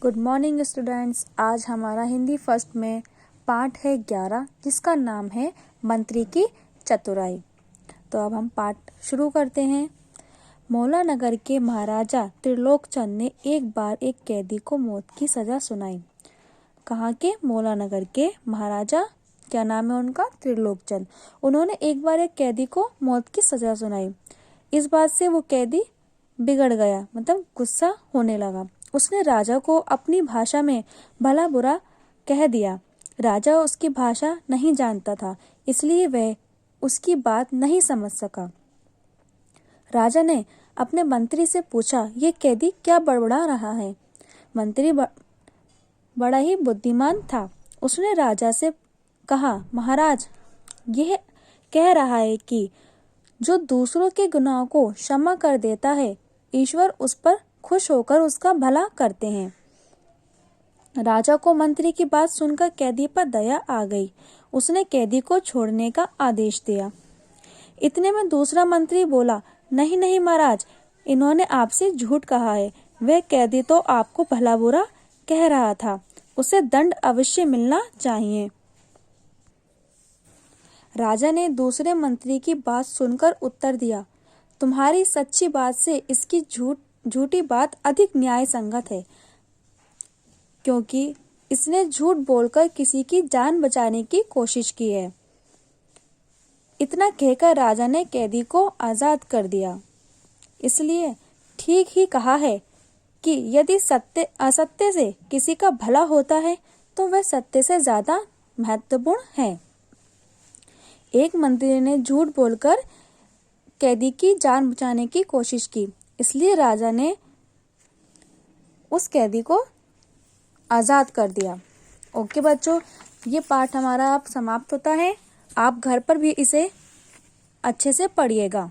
Good morning students. आज हमारा Hindi first में पाठ है 11 जिसका नाम है मंत्री की चतुराई। तो अब हम पाठ शुरू करते हैं। मौलानगर के महाराजा त्रिलोकचंद ने एक बार एक कैदी को मौत की सजा सुनाई। कहाँ के? मौलानगर के महाराजा, क्या नाम है उनका? त्रिलोकचंद। उन्होंने एक बार एक कैदी को मौत की सजा सुनाई। इस बात से वो कैदी बिगड़ गया, मतलब गुस्सा होने लगा। उसने राजा को अपनी भाषा में भला बुरा कह दिया। राजा उसकी भाषा नहीं जानता था, इसलिए वह उसकी बात नहीं समझ सका। राजा ने अपने मंत्री से पूछा, ये कैदी क्या बड़बड़ा रहा है? मंत्री बड़ा ही बुद्धिमान था। उसने राजा से कहा, महाराज, यह कह रहा है कि जो दूसरों के गुनाहों को क्षमा कर देता है, ईश्वर उस पर खुश होकर उसका भला करते हैं। राजा को मंत्री की बात सुनकर कैदी पर दया आ गई। उसने कैदी को छोड़ने का आदेश दिया। इतने में दूसरा मंत्री बोला, नहीं नहीं महाराज, इन्होंने आपसे झूठ कहा है। वह कैदी तो आपको भला बुरा कह रहा था, उसे दंड अवश्य मिलना चाहिए। राजा ने दूसरे मंत्री की बात सुनकर उत्तर दिया, तुम्हारी सच्ची बात से इसकी झूठी बात अधिक न्याय संगत है, क्योंकि इसने झूठ बोलकर किसी की जान बचाने की कोशिश की है। इतना कहकर राजा ने कैदी को आजाद कर दिया। इसलिए ठीक ही कहा है कि यदि असत्य से किसी का भला होता है तो वह सत्य से ज्यादा महत्वपूर्ण है। एक मंत्री ने झूठ बोलकर कैदी की जान बचाने की कोशिश की, इसलिए राजा ने उस कैदी को आजाद कर दिया। ओके बच्चों, ये पाठ हमारा अब समाप्त होता है। आप घर पर भी इसे अच्छे से पढ़िएगा।